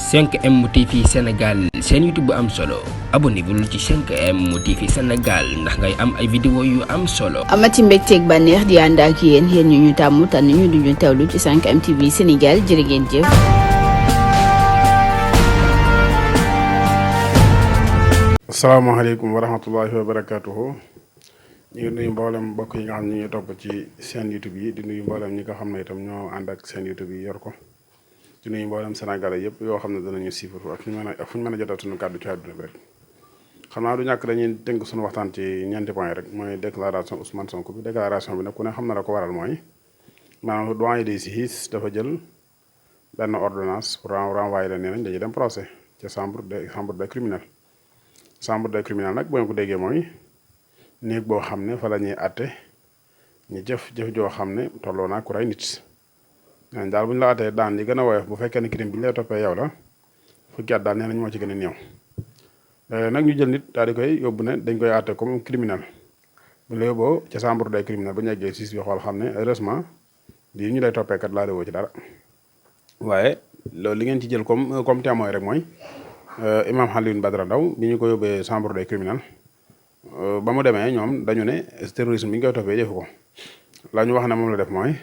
5M TV Sénégal seen YouTube bu am solo abonnez-vous ci 5M TV Sénégal ndax ngay am ay vidéo yu am solo. amati mbégteeg bànneex di ànd ak yéen ñu tàmm tànn ñu duñu teewlu ci 5M TV Sénégal jërë ngeen jëf. asalaamaaleykum wa rahmatullahi wa barakaatuhu. ñu ngi nuyu mboolem mbokk yi nga xam ne ñu ngi topp ci seen YouTube yi di nuyu mboolem ñi nga xam ne itam ñoo ànd ak seen YouTube yi yor ko di nuyu mboolem Sénégalais yëpp yoo xam ne danañu siifar ak fu ñu mën a jotee suñu kàddu ci àdduna bi rek. xam naa du ñàkk dañuy tënk suñu waxtaan ci ñeenti point rek mooy déclaration Ousmane Sonko bi déclaration bi nag ku ne xam na la ko waral mooy maanaam doyen des juges dafa jël benn ordonnance pour renvoyer leen nee nañ dañuy dem procès ca chambre des criminels. chambre des criminels nag boo ko déggee mooy néeg boo xam ne fa la ñuy àtte ñu jëf joo xam ne tolloo naa ku rey nit. nee daal bu ñu la àttee daan li gën a woyof bu fekkee ne crime bi ñu lay toppee yow la fukki at daal nee nañ moo ci gën a néew. nag ñu jël nit daal di koy yóbbu ne dañ koy àtte comme criminel bu ñu la yóbboo ca chambre des criminels bu ñu eggee siis bi xool xam ne heureusement lii ñu lay toppee kat laa woo ci dara waaye loolu li ngeen ci jël comme témoin rek mooy. Imam Alioune Badara Ndao bi ñu ko yóbbee chambre des criminels ba mu demee ñoom dañu ne terrorisme bi ñu koy toppee jëfu ko la ñu wax ne moom la def mooy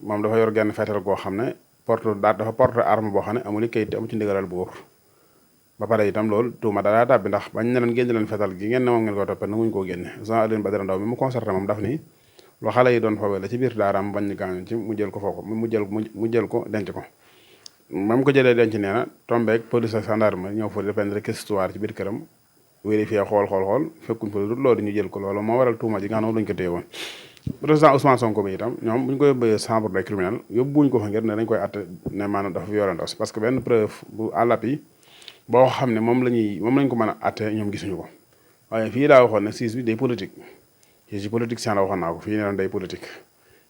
moom dafa yor genn feetal goo xam ne dafa porte arme boo xam ne amul kayit amu ci ndigalal buur ba pare itam loolu tuuma dara tàbbi ndax bañ ne leen génne leen feetal gi ngeen ne moom ngeen koy toppee nanguñu koo génne Imam Alioune Badara Ndao bi mu concerté moom daf ni lu xale yi doon fawee la ci biir daaraam bañ gaañu ci mu jël ko foofu mu jël ko denc ko mam ko jëlee denc nee na tombeeg police ak gendarme ñëw fa dépendre réquisitoire ci biir këram vérifier xool fekkuñ fa loolu ñu jël ko loolu moo waral tuuma ji nga xam ne lañu ko téye woon président Ousmane Sonko bi itam ñoom bu ñu ko yóbbee chambre des criminels yóbbuwuñ ko fa ngir ne dañ koy atte ne maanaam dafa violé ndaw si parce que benn preuve bu à l'appui boo xam ne moom lañ ko mën a atte ñoom gisuñu ko waaye fii daa waxoon ne siis bi day politique ci politique sien la waxoon naa ko fii ne leen day politique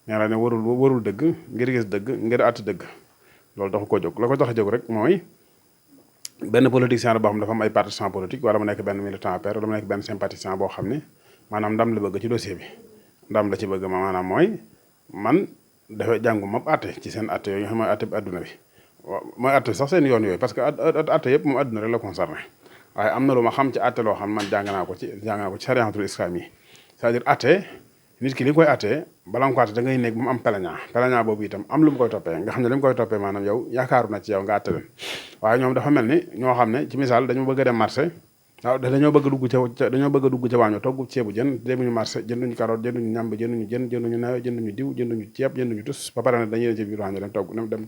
nee na ne warul dëgg ngir gis dëgg ngir atte dëgg loolu taxu ko jóg la ko tax a jóg rek mooy benn politicien la boo xam ne dafa am ay partisan politique wala mu nekk benn militant APR wala mu nekk benn sympathisant boo xam ne maanaam ndam la bëgg ci dossier bi ndam la ci bëgg maanaam mooy man dafa jàngu mab atte ci seen atte yooyu nga xam mooy atte bi adduna bi mooy atte sax seen yoon yooyu parce que atte yëpp moom adduna rek la concerné waaye am na lu ma xam ci atte loo xam man jàng naa ko ci chariatul islam yi c'est-à-dire atte nit ki li koy attee bala nga ko atte da ngay nekk ba mu am plaignant boobu itam am lu mu koy toppee nga xam ne li mu koy toppee maanaam yow yaakaaru na ci yow nga atte leen waaye ñoom dafa mel ni ñoo xam ne ci misaal dañoo bëgg a dem marché waaw dañoo bëgg a dugg ca waaño togg ceebu jën demuñu marché jënduñu carotte jënduñu ñàmb jënduñu jën jënduñu nawe jënduñu diw jënduñu ceeb jënduñu tus ba pare ne dañuy ci biir waaño dem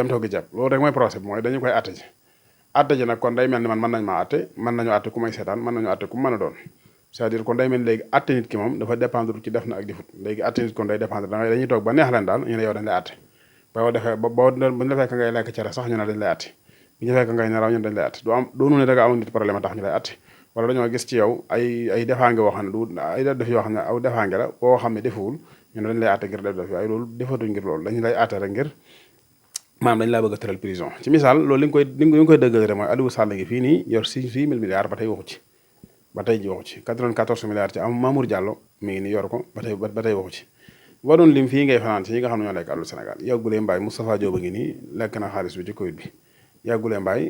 toggi ceeb loolu rek mooy procès bi mooy dañu koy atte ji nag kon day mel ni man mën nañ maa atte mën nañu atte ku may seetaan mën nañu atte ku mën a doon c'est-à-dire kon day mel léegi atte nit ki moom dafa dépendre ci def na ak defut léegi atte nit kon day dépendre dañuy toog ba neex leen daal ñu ne yow dañ lay atte boo defee bu ñu la fekk ngay lekk cere sax ñu ne dañ lay atte bu ñu fekk ngay nelaw ñu dañ lay atte doonu ne da nga am nit problème a tax ñu lay atte wala dañoo gis ci yow ay defaange woo xam ne du ay def yoo xam ne aw defaange la boo xam ne defuwul ñu ne dañ lay atte ngir def waaye loolu defatuñ ngir loolu dañu lay atte rek ngir maanaam dañ laa bëgg a tëral prison ci misaal loolu li nga koy dëggal rek mooy Aliou Sall ngi fii nii yor 6 000 milliards ba tey waxu ci ba tey ji waxu ci 94 milliards ci am Mamour Diallo mi ngi ni yor ko ba tey waxu ci boo doon lim fii ngay fanaan ci ñi nga xam ne ñoo lekk àllu Sénégal yàggulee mbaay Moustapha Diop a ngi nii lekk na xaalis bi ci Covid bi yàggulee mbaay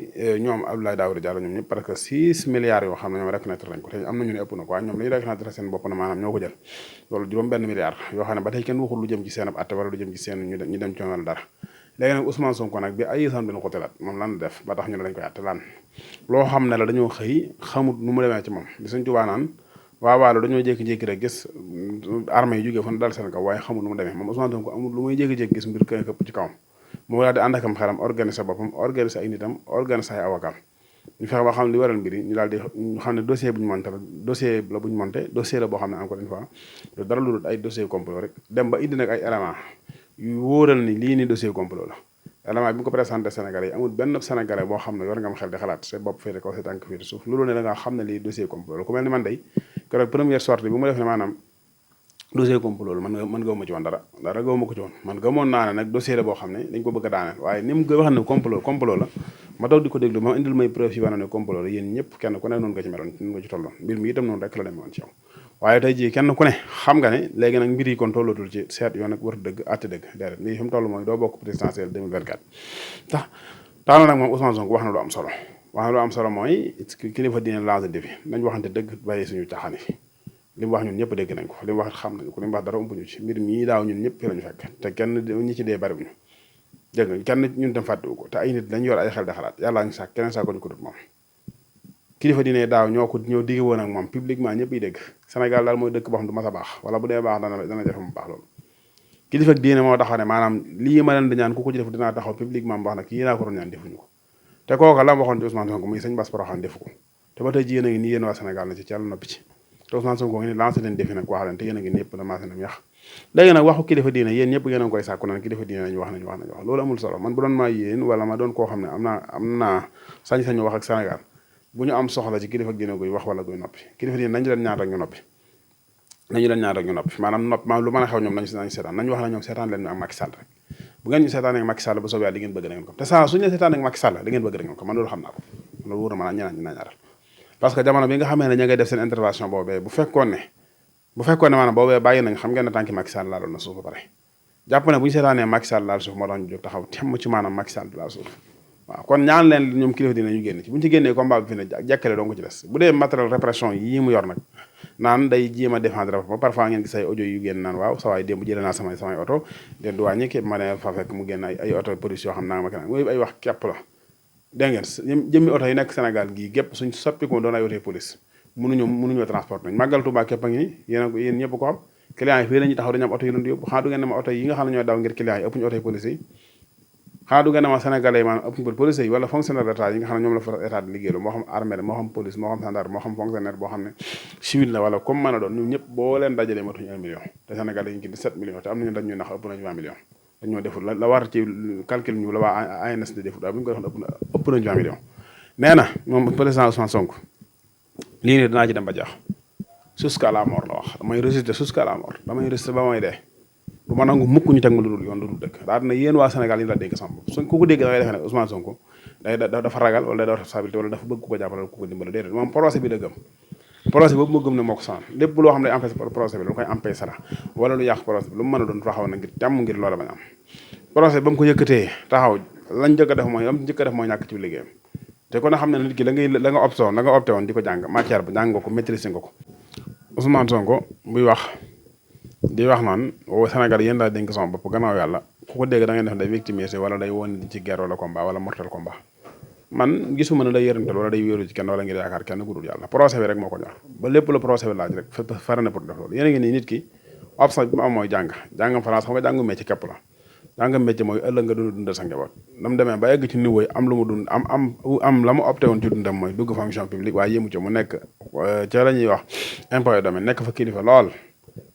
ñoom Abdoulaye Daouda Diallo ñoom ñëpp parce que 6 milliards yoo xam ne ñoom reconnaître nañ ko te am na ñu ne ëpp na ko waaye ñoom li ñu reconnaître seen bopp na maanaam ñoo ko jël loolu juróom benn milliard yoo xam ne ba tey kenn waxul lu jëm ci seen ab atte wala lu jëm ci seen ñu dem coonal dara léegi nag Ousmane Sonko nag bi ay san bi nu ko telaat moom lan def ba tax ñu ne dañ koy atte lan loo xam ne la dañoo xëy xamut nu mu demee ci moom di suñ tubaa naan waawaalo dañoo jékki-jékki rek gis armée yi jógee fan dal seen kaw waaye xamut nu mu demee moom Ousmane Sonko amul lu muy jékki-jékki gis mbir këpp ci kawam moom daal di ànd akam xelam organiser boppam organiser ay nitam organiser ay awakam ñu fexe ba xam li waral mbir yi ñu daal di ñu xam ne dossier bu ñu monté dossier la bu ñu monté dossier la boo xam ne encore une fois lu dara lu dul ay dossier complot rek dem ba indi nag ay éléments yu wóoral ni lii ni dossier complot la élément bi mu ko présenté Sénégalais yi amul benn Sénégalais boo xam ne war nga am xel di xalaat sa bopp féete kaw sa tànk féete suuf loolu ne da nga xam ne lii dossier complot la ku mel ni man day keroog première sortie bi mu def ne maanaam dossier complot la man gëwuma ci woon dara gëwuma ko ci woon man gëmoon naa ne nag dossier la boo xam ne dañ ko bëgg a daaneel waaye ni mu wax ne complot la ma toog di ko déglu ma indil may preuve yi wane ne complot la yéen ñëpp kenn ku ne noonu nga ci meloon noonu nga ci tolloon mbir mi itam noonu rek la demee woon ci yow waaye tey jii kenn ku ne xam nga ne léegi nag mbir yi kon tollatul ci seet yoon nag war dëgg àtte dëgg déedéet lii fi mu toll mooy doo bokk présidentielle 2024 tax tax na nag moom Ousmane Sonko wax na lu am solo mooy kilifa diine lancé défi nañ waxante dëgg bàyyi suñu caaxaan fi li mu wax ñun ñëpp dégg nañ ko li mu wax xam nañ ko li mu wax dara umpuñu ci mbir mii daaw ñun ñëpp fi lañu fekk te kenn ñi ci dee bariwuñu dégg nga kenn ñun tam fàttewu ko te ay nit dañ yor ay xel di xalaat yàllaa ñu sàkk keneen sàkko ñu ko dut moom kilifa diine daaw ñoo digg woon ak moom publiquement ñëpp yi dégg Sénégal daal mooy dëkk boo xam du mas a baax wala bu dee baax dana jafe mu baax loolu kilifa diine moo taxaw ne maanaam lii ma leen di ñaan ku ko ci def dinaa taxaw publiquement mu wax nag kii naa ko doon ñaan defuñu ko te kooka la waxoon ci Ousmane Sonko muy sëñ Bass Porokhane defu ko te ba tey ji yéen a ngi nii yéen waa Sénégal na ci yàlla noppi ci te Ousmane Sonko ngi ni lancé leen defi nag wax leen te yéen a ngi ñëpp damancé nam yax léegi nag waxu kilifa diine yéen ñëpp ngeen a koy sàkku naan kilifa diine nañu wax loolu amul solo man bu doon maa yéen wala ma doon koo xam ne am naa sañ-sañu wax ak Sénégal bu ñu am soxla ci kilifa diine guy wax wala guy noppi kilifa diine nañu leen ñaan rek ñu noppi maanaam lu mën a xew ñoom nañu seetaan nañu wax na ñoom seetaan leen ñu ak Macky Sall rek bu ngeen ñu seetaan ak Macky Sall bu soobee yàlla di ngeen bëgg da ngeen ko te saa suñu leen seetaan ak Macky Sall di ngeen bëgg da ngeen ko man loolu xam naa ko loolu wóor na ma ñeneen ñi ñaaral parce que jamono bi nga xamee ne ña ngay def seen intervention boobee bu fekkoon ne maanaam boobee bàyyi nañ xam ngeen ne tànki Macky Sall laaloon na suuf ba pare jàpp ne bu ñu seetaanee Macky Sall laal suuf moo tax ñu jóg taxaw temm ci maanaam Macky Sall laal suuf waaw kon ñaan leen ñoom kilifa dina ñu génn ci bu ñu ci génnee combat bi fi ne jekkale dong ci des bu dee matériel répression yii mu yor nag naan day jéem a défendre ba parfois ngeen gis ay audio yu génn naan waaw sa waay démb jëlee naa samay oto den du wàññi képp ma ne fa fekk mu génn ay oto police yoo xam naa ma kenn mooy ay wax képp la dégg ngeen jëmmi oto yi nekk Sénégal gii gépp suñ soppi ko doon ay oto police mënuñoo transport nañ màggal Tuubaa képp a ngi nii yéen ñëpp ko xam clients yi fii lañuy taxaw dañu am oto yi leen di yóbbu xanaa du ngeen ne ma oto yi nga xam ne ñooy daw ngir clients yi ëpp ñu oto yi police yi xanaa du ngeen ne ma sénégalais yi maanaam ëpp ñu police yi wala fonctionnaire d'état yi nga xam ne ñoom la fa état di liggéeylu moo xam armée moo xam police moo xam gendarme moo xam fonctionnaire boo xam ne civil la wala comme mën a doon ñun ñëpp boo leen dajalee matuñu 1 million te sénégalais yi ñu ngi 17 millions te am nañu dañ ñuy nax ëpp nañu 20 millions dañoo deful la war ci calcul ñu la waa ANS di deful waaye bu ñu ko defoon ëpp nañu 20 millions nee na moom président Ousmane Sonko lii ne dinaa ci dem ba jeex jusqu'à la mort la wax damay résister jusqu'à la mort damay résister ba may dee du ma nangu mukk ñu teg ma lu dul yoon lu dul dëkk daal dina yéen waa Sénégal yi la dégg sama bopp ku ko dégg da ngay defee ne Ousmane Sonko dafa ragal wala day daw responsabilité wala dafa bëgg ku ko jàppale ku ko dimbale déedéet moom procès bi la gëm procès boobu moo gëm ne moo ko sonal lépp loo xam ne day empêché procès bi lu koy empêché la wala lu yàq procès bi lu mu mën a doon taxaw na ngir jàmm ngir loola bañ am procès ba mu ko yëkkatee taxaw lañ njëkk a def mooy ñàkk ci liggéeyam te kon xam ne nit ki la nga opté woon di ko jàng matière ba jàng nga ko maîtriser nga ko Ousmane Sonko buy wax di wax naan Sénégal yéen daal dénk sama bopp gannaaw yàlla ku ko dégg da ngay def day victimiser wala day woon ci guerre wala combat wala mortel combat man gisuma ne day yërëntal wala day wéeru ci kenn wala ngir yaakaar kenn ku dul yàlla procès bi rek moo ko ñor ba lépp la procès bi laaj rek fare na pour def loolu yéen a ngi nii nit ki option bi mu am mooy jàngam France xam nga jàngu métier képp la jàngam métier mooy ëllëg nga dundal sa njaboot nam demee ba egg ci niveau yi am lu mu dund am la mu opté woon ci dundam mooy dugg fonction publique waaye yému ci mu nekk ca la ñuy wax impôt et domaine nekk fa kilifa lool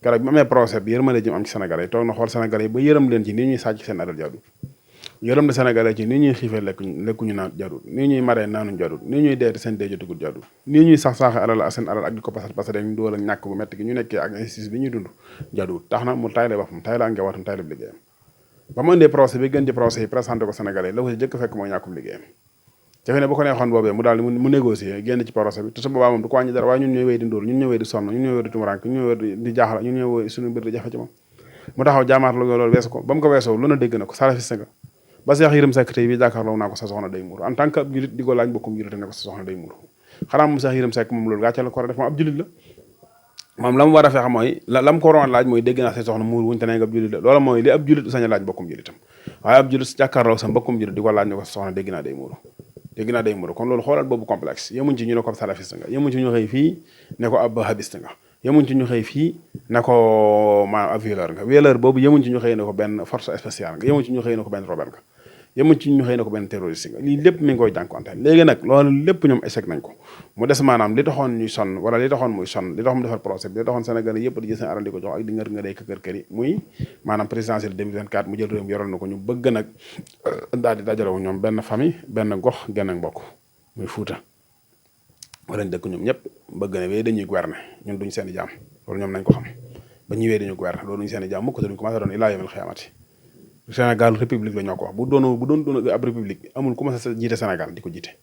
keroog bi mu amee procès bi yërmande ji mu am ci Sénégalais yi toog na xool Sénégalais yi ba yërëm leen ci nii ñuy sàcc seen alal jaadul yërëm na Sénégalais ci nii ñuy xiifee lekkuñu naan jaadul nii ñuy maree naanuñ jaadul nii ñuy deete seen dee jotugul jaadul nii ñuy sax-saaxe alal ak seen alal ak di ko pasat pasat ñu dugal ak ñàkk bu métti gi ñu nekkee ak injustice bi ñuy dund jaadul tax na mu tayle boppam tayle ak njabootam tayle liggéeyam ba mu indee procès bi gën ci procès yi présenté ko Sénégalais la ko ci jëkk fekk mooy ñàkkum liggéeyam jafe ne bu ko neexoon boobee mu daal mu négocier génn ci procès bi te su boobaa moom du ko wàññi dara waaye ñun ñooy wéy di ndóol ñun ñooy wéy di sonn ñun ñooy wéy di tumurank ñun ñooy wéy di jaaxal ñun ñooy wéy suñu mbir di jafe ci moom mu taxaw jaamaar loolu weesu ko ba mu ko weesoo lu na dégg na ko salafiste nga ba Cheikh Yérim Seck tey bi jàkkaarloo naa ko sa soxna day muuru en tant que ab julit di ko laaj mbokkum julit ne ko sa soxna day muuru xanaa moom Cheikh Yérim Seck moom loolu gàcce la ko war a def moom ab julit la moom la mu war a fexe mooy la mu ko waroon laaj mooy dégg naa say soxna muur wuñu te ne nga ab julit la loolu mooy li ab julit sañ a laaj mbokkum julitam waaye ab julit jàkkaarloo sa mbokkum julit di ko laaj ne ko sa soxna dégg naa day muuru kon loolu xoolal boobu complexe yemuñ ci ñu ne ko ab salafiste nga yemuñ ci ñu xëy fii ne ko ab habiste nga yemuñ ci ñu xëy fii ne ko maanaam ab violeur boobu yemuñ ci ñu xëy ne ko benn force spéciale nga yemuñ ci ñu xëy ne ko benn rebelle nga yemuñ ci ñu xëy ne ko benn terroriste nga lii lépp mi ngi koy jànkonte léegi nag loolu lépp ñoom échec nañ ko mu des maanaam li taxoon ñuy sonn wala li taxoon muy sonn li taxoon mu defar procès bi li taxoon Sénégal yëpp di jël seen alal di ko jox ak di ngër nga day kër yi muy maanaam présidentielle 2024 mu jël réew mi yoral na ko ñu bëgg nag daal di dajalewu ñoom benn famille benn gox genn ak mbokk muy Fuuta wala ñu dëkk ñoom ñëpp bëgg ne wéy dañuy gouverner ñun duñ seen i jaam loolu ñoom nañ ko xam ba ñuy wéy dañuy gouverner loolu duñ seen i jaam mukk te duñ commencé doon ilaa yawmil xiyaamati Sénégal république la ñoo ko wax bu doon ab république amul ku ma sa jiite Sénégal di ko jiite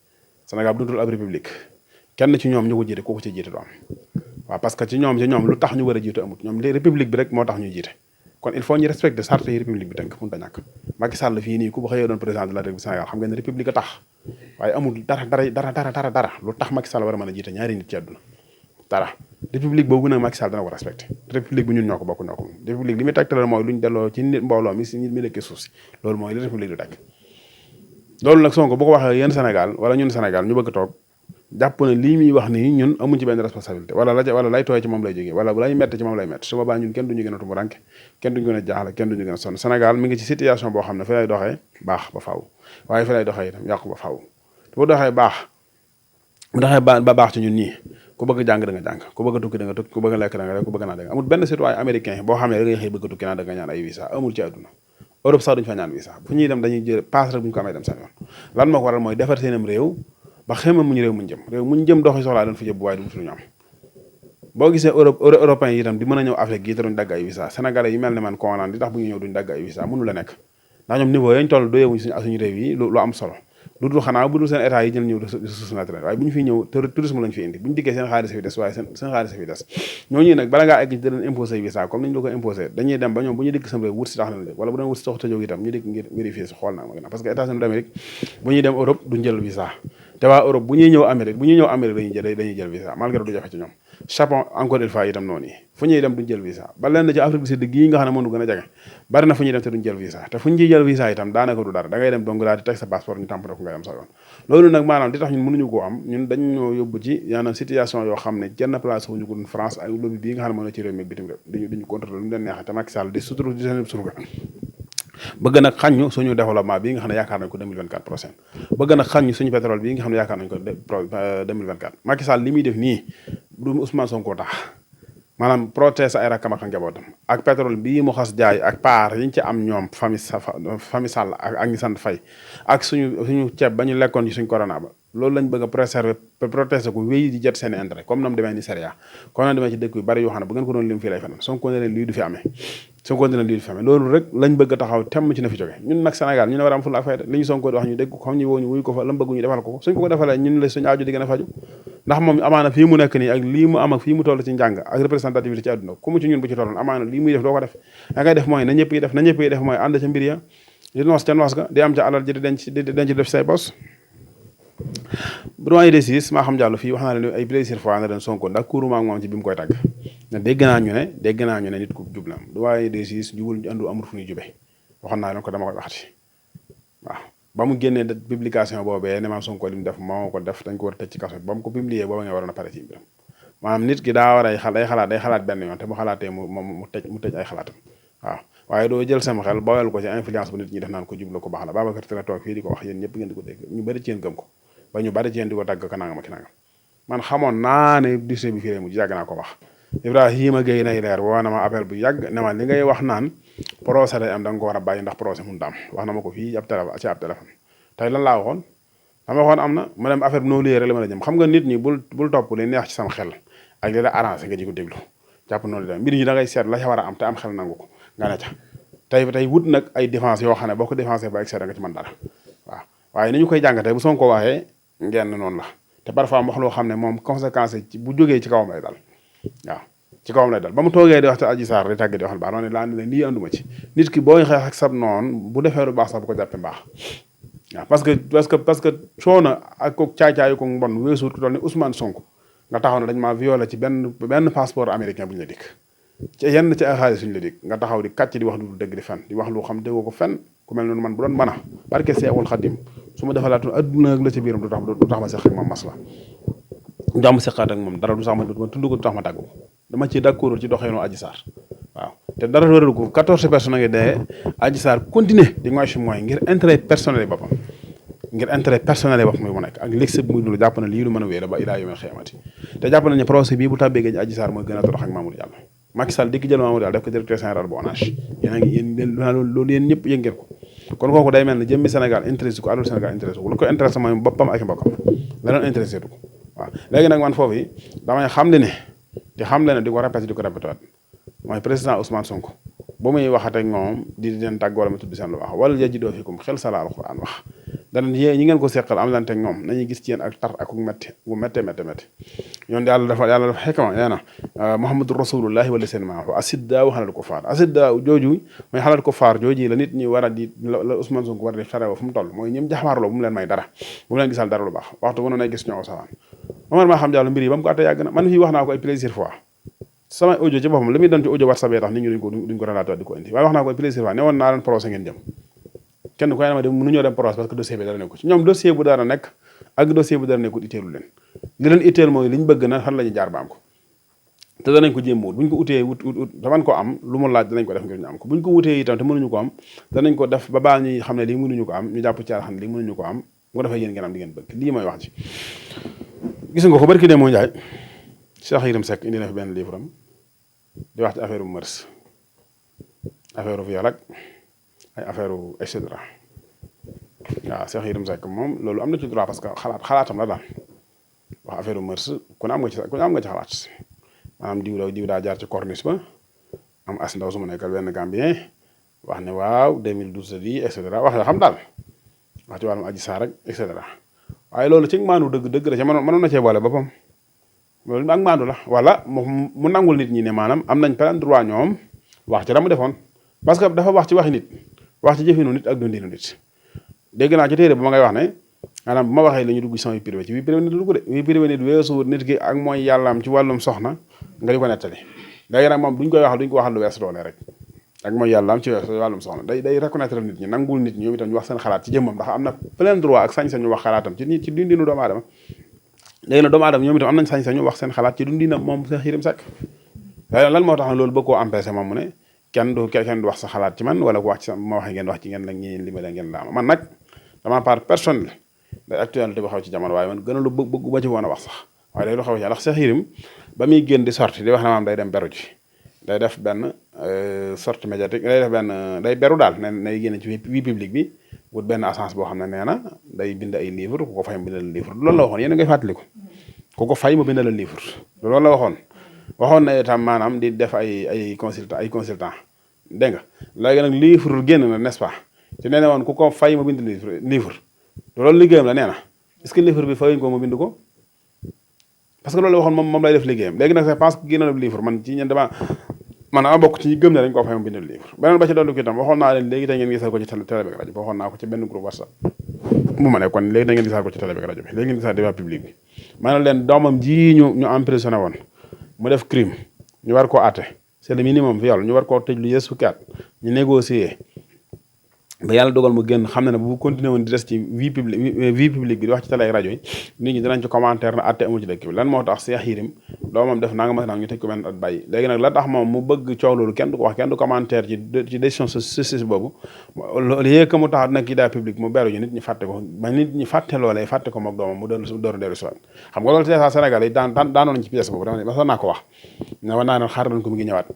Sénégal bu doon ab république kenn ci ñoom ñu ko jiite kooku ci jiite du am waaw parce que ci ñoom lu tax ñu war a jiite amut ñoom li république bi rek moo tax ñuy jiite kon il faut ñu respecter charte yi république bi tënk mënut a ñàkk Macky Sall fii nii ku ba xëyee doon président de la République Sénégal xam nga ne république a tax waaye amul dara lu tax Macky Sall war a mën a jiite ñaari nit ci àdduna dara république boobu nag Macky Sall dana ko respecté république bi ñun ñoo ko bokk ñoo ko moom république li muy tegtal mooy lu ñu delloo ci nit mbooloo mi si nit mi dëkkee suuf si loolu mooy li république du teg loolu nag Sonko bu ko waxee yéen Sénégal wala ñun Sénégal ñu bëgg toog jàpp na lii muy wax nii ñun amuñ ci benn responsabilité wala lay tooy ci moom lay jógee wala lay métti ci moom lay métti su boobaa ñun kenn duñu gën a tumuranke kenn duñu gën a jaaxle kenn duñu gën a sonn Sénégal mi ngi ci situation boo xam ne fi lay doxee baax ba faaw waaye fi lay doxee itam yàqu ba faaw bu doxee ba baax ci ñun ñii ku bëgg jàng da nga jàng ku bëgg a tukki da nga tukki ku bëgg a lekk da nga lekk ku bëgg naa da nga amul benn citoyen américain boo xam ne da ngay xëy bëgg a tukki naa da nga ñaan ay visa amul ci àdduna Europe sax duñu fa ñaan visa fu ñuy dem dañuy jël passe rek bu ñu ko amee dem seen yoon lan moo ko waral mooy defar seenam réew ba xema muñu réew muñ jëm doxi soxlaa doon fa jëb waaye du wutu lu ñu am boo gisee européens yi itam di mën a ñëw Afrique yi te duñ dagg ay visa sénégalais yi mel ne man konaan di tax bu ñu ñëw duñ dagg ay visa mënu la nekk ndax ñoom niveau yañ toll doyewuñ suñu réew yi lu am solo lu dul xanaa bu dul seen état yi jël ñëw ressources naturelles waaye bu ñu fiy ñëw tourisme lañ fi indi bu ñu dikkee seen xaalis fi des waaye seen xaalis fi des ñooñu nag bala ngaa egg ci da leen imposé visa comme niñu la ko imposé dañuy dem ba ñoom bu ñu dikk sam réew wut si tax na wala bu doon wut si tax te jóg itam ñu dikk ngir vérifier si xool naa ma gën a parce que États-Unis d'Amérique bu ñuy dem Europe duñ jël visa te waa Europe bu ñuy ñëw Amérique dañuy jël visa malgré du jafe ci ñoom Japon encore une fois itam noonu yi fu ñuy dem duñ jël visa ba leen ci Afrique du Sud gii nga xam ne mënu gën a jege bari na fu ñuy dem te duñ jël visa te fu ñu ciy jël visa itam daanaka du dara da ngay dem donc daal di teg sa passeport ñu tamponné ko nga dem sa yoon loolu nag maanaam di tax ñun mënuñu koo am ñun dañoo yóbbu ci yaanaam situation yoo xam ne jenn place wuñu ko France ak lobby bii nga xam ne mën na ci réew mi bitim réew duñu contrôler lu mu leen neexee te Macky Sall di suturu di seen surga bëgg nag xaññu suñu développement bii nga xam ne yaakaar nañ ko 2024 prochain bëgg nag xaññu suñu pétrole bii nga xam ne yaakaar nañ ko 2024 Macky Sall li muy def nii du Ousmane Sonko tax maanaam protéger ay rakkam ak njabootam ak pétrole bii mu xas jaay ak paar yiñ ci am ñoom famille Sall ak ñi sant Faye ak suñu ceeb ba ñu lekkoon ci suñ corona ba loolu lañ bëgg a préserver protéger ko wéy di jet seen intérêt comme nam demee ni Syria comme nam demee ci dëkk yu bari yoo xam ne bu ngeen ko doon lim fii lay fenn Sonko ne leen lii du fi amee loolu rek lañ bëgg a taxaw temm ci na fi jóge ñun nag Sénégal ñu ne war a am fulla ak fayda li ñu Sonko di wax ñu dégg ko xam ñu woo ñu wuy ko fa lam bëgg ñu defal ko suñ ko defalee ñun la suñu aaju di gën a faju ndax moom amaana fii mu nekk nii ak lii mu am ak fii mu toll ci njàng ak représentativité ci àdduna ku mu ci ñun bu ci tolloon amaana lii muy def doo ko def da ngay def mooy na ñëpp yi def mooy ànd ca mbir ya di noos ca noos ga di am ca alal ji di denc def say bos doyen des six maa xam jàllo fii wax naa leen ay plaisir fois na leen Sonko ndax kuuruma ak moom ci bi mu koy tàgg ne dégg naa ñu ne nit ku jub la doyen des six jubul andu amul fu ñuy jube waxoon naa leen ko dama koy waxati waaw ba mu génnee publication boobee ne maam Sonko li mu def moo ko def dañ ko war a tëj ci kaso ba mu ko publier booba nga waroon a pare ci mbiram maanaam nit ki daa war ay xalaat benn yoon te mu xalaatee mu tëj ay xalaatam waaw waaye doo jël sama xel bawel ko ci influence bu nit ñi def naan ko jubla ko baax la Babacar Touré toog fii di ko wax yéen ñëpp ngeen di ko dégg ñu bëri ci yéen gëm ko ba ñu bari ci yéen di ko tàgg ka nangam ak nangam man xamoon naa ne dossier bi fii mu yàgg naa ko wax Ibrahima Gueye nay leer woo na ma appel bu yàgg ne ma li ngay wax naan procès day am da nga ko war a bàyyi ndax procès mun am wax na ma ko fii ci ab téléphone tey lan laa waxoon dama waxoon am na ma dem affaire bi noo liyee rek la mën a jëm xam nga nit ñi bul topp li neex ci sam xel ak li la arrangé nga di ko déglu jàpp noonu la mbir ñi da ngay seet la ca war a am te am xel nangu ko nga ne ca tey wut nag ay défense yoo xam ne boo ko défensé ba excès da nga ci mën dara waaw waaye ni ñu koy jàngatee bu Sonko waxee ngeen noonu la te parfois mu wax loo xam ne moom conséquence ci bu jógee ci kawam lay dal waaw ci kawam lay dal ba mu toogee di wax te Adji Sarr di tàgg di waxal baax noonu laa ne la lii anduma ci nit ki booy xeex ak sab noonu bu defee lu baax sax bu ko jàppee mbaax waaw parce que coono ak ko caay-caayu ko mbon weesuut ku toll ni Ousmane Sonko nga taxaw ne dañ maa violé ci benn passeport américain bu ñu la dikk ci yenn ci ay xaalis suñu la dikk nga taxaw di kàcc di wax lu dëgg di fen di wax lu xam déggoo ko fen ku mel noonu man bu doon mën a barke Seexul Xadim su ma defalaatoon adduna ak la ci biiram du tax ma seq ak moom mas la du tax ma seqaat ak moom dara du tax ma tudd ko du tax ma tàggu dama ci d'accord ci doxeenu Adji Sarr waaw te dara waralu ko 14 personnes nga dee Adji Sarr continuer di ngoy si mooy ngir intérêt personnel boppam muy mu nekk ak léegi muy dund jàpp na lii lu mën a wéy ba ilaa yawmil xiyaamati te jàpp nañ ne procès bii bu tàbbee géej Adji Sarr mooy gën a torox ak Mamour Diallo Macky Sall dikk jël Mamour Diallo def ko directeur général bu ONAS loolu yéen ñëpp yëg ngeen ko kon kooku day mel ne jëmmi Sénégal intéressé ko alal Sénégal intéressé ko lu ko intéressé mooy boppam ak mbokkam leneen intéressé du ko waaw léegi nag man foofu yi damay xam le ne di ko répété waat mooy président Ousmane Sonko ba muy waxat ak moom di leen tàgg wala mu tudd seen lu wax wala yajidoo fikum xel sala alquran wax danañ yee ñi ngeen ko seqal am leen teg ñoom nañuy gis ci yéen ak tar ak métti gu métte yoon yàlla dafa xekma nee na muhammadu rasulullahi wala seen maahu asiddaa xalal ko faar asiddaa jooju mooy xalal ko faar jooju la nit ñi war a di la Ousmane Sonko war a di ferewo fu mu toll mooy ñim jaxmaarloo bu mu leen may dara bu mu leen gisal dara lu baax waxtu bu ne gis ñoo sawaan Omar maa xam jàll mbir yi ba mu ko atte yàgg na man fii wax naa ko ay plaisir fois sama audio ci boppam li muy doon ci audio WhatsApp tax nit ñi duñ ko relaté di ko indi waaye wax naa ko ay plaisir fois ne woon naa leen procès ngeen jëm kenn ku ne ma dem mënuñoo dem procès parce que dossier bi dara nekku ci ñoom dossier bu dara nekk ak dossier bu dara nekkul itteelu leen li leen itteel mooy liñ bëgg na fan la ñu jaar ba am ko te danañ ko jéem wut buñ ko utee wut daman ko am lu mu laaj danañ ko def ngir ñu am ko buñ ko wutee itam te mënuñu ko am danañ ko def ba baa ñuy xam ne lii mënuñu ko am ñu jàpp ci xam ne lii mënuñu ko am bu ko defee yéen ngeen am di ngeen bëgg lii mooy wax ci gis nga ko barki dee moo njaay Cheikh Yérim Seck indi na fi benn livre am di wax ci affaire u mërs affaire u viol ak ay affaire et cetera waaw Cheikh Yérim Seck moom loolu am na ci droit parce que xalaatam la daal wax affaire mërs ku ne am nga ci xalaat maanaam diw daa jaar ci corniche ba am as ndaw su ma nekkal benn Gambien wax ne waaw 2012 bi et cetera wax yoo xam daal wax ci wàllum Adji Sarr rek et cetera waaye loolu ci maandu dëgg la ca mënoon na cee boole boppam loolu ak maandu la wala mu nangul nit ñi ne maanaam am nañ plein droit ñoom wax ci la mu defoon parce que dafa wax ci waxi nit wax ci jëfinu nit ak dundinu nit dégg naa ci téere bu ma ngay wax ne maanaam bu ma waxee la ñu dugg sama vie privée ci vie privée nit dugg de vie privée nit weesu nit ki ak mooy yàllaam ci wàllum soxna nga di ko nettali léegi nag moom duñ ko waxal lu wees doole rek ak mooy yàllaam ci weesu wàllum soxna day reconnaître nit ñi nangul nit ñi ñoom itam ñu wax seen xalaat ci jëmmam ndax am na plein droit ak sañ-sañ ñu wax xalaatam ci dundinu doomu aadama léegi nag doomu aadama ñoom itam am nañ sañ-sañ ñu wax seen xalaat ci dundinam moom Cheikh Yérim Seck lan moo tax ne loolu bëgg koo empêché moom mu ne kenn du wax sa xalaat ci man wala ku wax ci ma waxee ngeen wax ci ngeen la ñi li ma la ngeen laama man nag dama part personnel day actualité bu xew ci jamono waaye man gën a lu bëgg ba ci woon a wax sax waaye day lu xew ci ndax Cheikh Yérim ba muy génn di sorti di wax ne maam day dem beru ji day def benn sortie médiatique day def benn day beru daal ne nay génn ci vie publique bi wut benn agence boo xam ne nee na day bind ay livre ku ko fay mu bindal livre loolu la waxoon yéen a ngay fàttaliku ku ko fay mu bindal livre loolu la waxoon na itam maanaam di def ay consultant dégg nga léegi nag livre génn na n'est-ce pas te nee na woon ku ko fay mu bind livre loolu liggéeyam la nee na est-ce que livre bi fayuñ ko mu bind ko parce que loolu la waxoon moom lay def liggéeyam léegi nag c'est parce que génn na livre man ci ñen dama bokk ci ñi gëm ne dañ koo fay mu bind livre beneen ba ci dolli ko itam waxoon naa leen léegi tey ngeen gisal ko ci télé bi rajo bi waxoon naa ko ci benn groupe WhatsApp bu ma ne kon léegi tey ngeen gisal ko ci télé bi rajo bi léegi ngeen gisal débat public bi ma ne leen doomam ji ñu emprisonné woon mu def crime ñu war koo àtte c'est le minimum viol ñu war koo tëj lu yées fukki at ñu négocier ba yàlla dogal mu génn xam ne bu continuer woon di des ci vie publique bi di wax ci télé ak rajo yi nit ñi dinañ ci commentaire na atte amul ci dëkk bi lan moo tax Cheikh Yérim doomam def naa nga mas naam ñu tëj ko benn at bàyyi léegi nag la tax moom mu bëgg coow loolu kenn du ko wax kenn du commentaire ci décision justice boobu loolu yéeg mu tax nag ci daa public mu beru ñu nit ñi fàtte ko ba nit ñi fàtte loolee fàtte ko mook doomam mu door dellu si waat xam nga loolu c'est Sénégal yi daanoon ci pièce boobu dama mas naa ko wax ne war naa ne xaar nañ ko mi ngi ñëwaat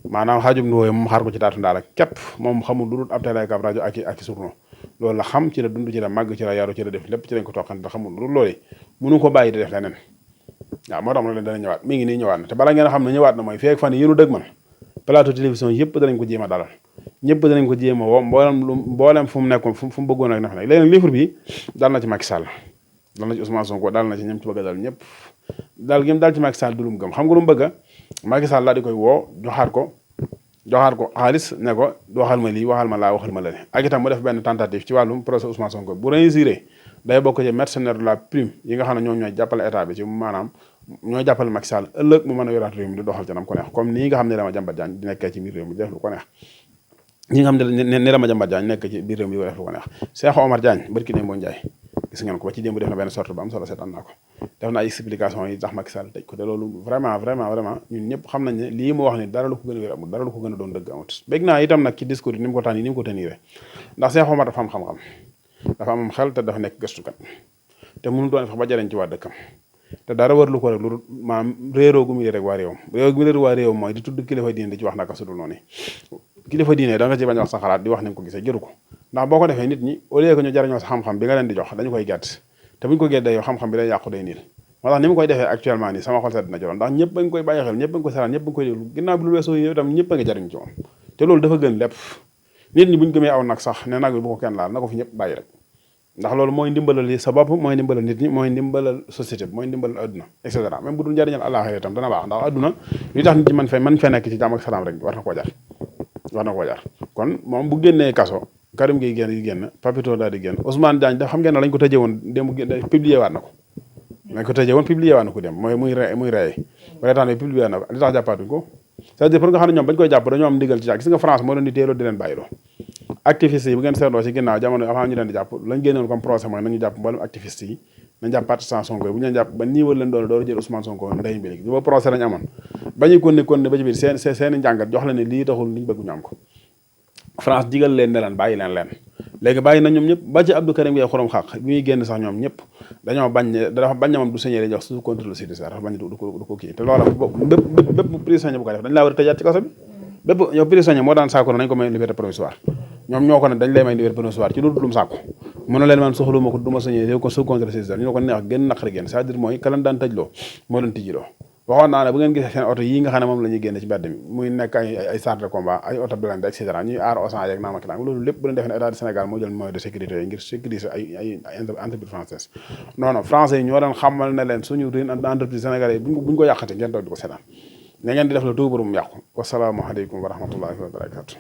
maanaam xaajum ndooye moom xaar ko ci taatu ndaal ak képp moom xamul lu dul ab télé ak ab rajo ak surno loolu la xam ci la dund ci la màgg ci la yaru ci la def lépp ci lañ ko toqante xamul lu dul loolu mënu ko bàyyi di def leneen waaw moo tax ma leen dana ñëwaat mi ngi nii ñëwaat na te bala ngeen a xam ne ñëwaat na mooy feek fan yéenu dëgg man plateau télévision yëpp danañ ko jéem a dalal ñëpp danañ ko jéem a woo mboolem fu mu nekkoon fu mu bëggoon ak na fa nekk léegi nag livre bi dal na ci Macky Sall dal na ci Ousmane Sonko dal na ci ñëm ci bëgg a dal ñëpp daal gi mu dal ci Macky Sall du lu mu gëm xam nga lu mu bëgg a Macky Sall laa di koy woo joxaat ko xaalis ne ko waxal ma lii waxal ma laa waxal ma la ne ak itam mu def benn tentative ci wàllum procès Ousmane Sonko bu réussir day bokk ci mercenaire de la prime yi nga xam ne ñoom ñooy jàppale état bi ci maanaam ñooy jàppale Macky Sall ëllëg mu mën a yoraat réew mi di doxal ci nam ko neex comme nii nga xam ne Dama Jàmbat Jaañ di nekkee ci biir réew mi di def lu ko neex ñi nga xam ne Dama Jàmbat Jaañ nekk ci biir réew mi di def lu ko neex Cheikh Omar Diagne barki démb Njaay gis ngeen ko ba ci démb def na benn sorte ba am solo seetaan naa ko def na ay explication yi tax Macky Sall tëj ko te loolu vraiment ñun ñëpp xam nañ ne lii mu wax ni dara lu ko gën a wér amul dara lu ko gën a doon dëgg amut bégg naa itam nag ci discours yi ni mu ko tànn ni mu ko teniré ndax Cheikh Omar dafa am xam-xam dafa am xel te dafa nekk gëstukat te mënu doon fex ba jariñ ci waa dëkkam te dara war lu ko rek lu maanaam réeroo gu muy rek waa réewam réeroo gu muy réer waa réewam mooy di tudd kilifa diine di ci wax naka sudul noonu kilifa diine da nga ci bañ wax sa xalaat di wax ni nga ko gisee jëru ko ndax boo ko defee nit ñi au lieu que ñu jariñoo sa xam-xam bi nga leen di jox dañu koy gett te buñ ko géddee yow xam-xam bi day yàqu day niil moo tax ni mu koy defee actuellement nii sama xol sedd na joloon ndax ñëpp a ngi koy bàyyi xel ñëpp a ngi koy saraan ñëpp a ngi koy déglu ginnaaw bi lu weesoo yow itam ñëpp a ngi jariñ ci moom te loolu dafa gën lépp nit ñi buñ gëmee aw nag sax ne nag bi bu ko kenn laal na ko fi ñëpp bàyyi rek ndax loolu mooy ndimbalal sa bopp mooy ndimbalal nit ñi mooy ndimbalal société bi mooy ndimbalal adduna et cetera même bu dul njëriñal àllaaxira itam dana baax ndax adduna li tax nit ñi man fee nekk ci jàmm ak salaam rek war na koo jar kon moom bu génnee kaso Karim Gueye génn Papito daal di génn Ousmane Diagne dafa xam ngeen ne lañ ko tëjee woon démb publié waat na ko dem muy reye ba tax ne publié waat na ko li tax jàppaatuñ ko c'est-à-dire pour nga xam ne ñoom bañ koy jàpp dañoo am ndigal ci jàpp gis nga France moo leen di téeloo di leen bàyyiloo activiste yi bu ngeen seetloo ci ginnaaw jamono avant ñu leen di jàpp lañ génnoon comme procès mooy nañu jàpp mboolem activiste yi nañ jàpp partisan Sonko yi bu ñu leen jàpp ba niiwal leen doole jël Ousmane Sonko ndey bi léegi ñu ba procès lañu amoon bañu kon ne ba ci biir seen njàngat jox leen ne lii taxul liñ bëgg ñu am ko France digal leen ne leen bàyyi leen léegi bàyyi na ñoom ñëpp ba ci Abdou Karim Gueye xorom xaq bi muy génn sax ñoom ñëpp dafa bañ moom du sañee jox sous contrôle judiciaire dafa bañ du ko kii te loola bépp prisonnier bu ko def dañ laa war a tëjaat ci kaso bi bépp yow prisonnier moo daan sàkku nañ ko may liberté provisoire ñoom ñoo ko ne dañ lay may liberté provisoire ci lu dul sàkku mën na leen man soxluma ko du ma sañee yow ko sous contrôle judiciaire ñu ne ko neex gën naqari génn c'est-à-dire mooy kalan daan tëjloo moo leen tijjiloo waxoon naa ne bu ngeen gisee seen oto yi nga xam ne moom la ñuy génne ci mbedd mi muy nekk ay chars de combat ay oto blindé et cetera ñuy aar Auchan yeeg naam ak naam loolu lépp bu leen defee ne état du Sénégal moo jël moyen de sécurité yooyu ngir sécuriser ay entreprise française non français yi ñoo doon xamal ne leen suñu entreprise sénégalais yi buñ ko yàqate ngeen toog di ko seetaan na ngeen di def la tout pour mu yàqu wasalaamualeykum wa rahmatullahi wa barakatu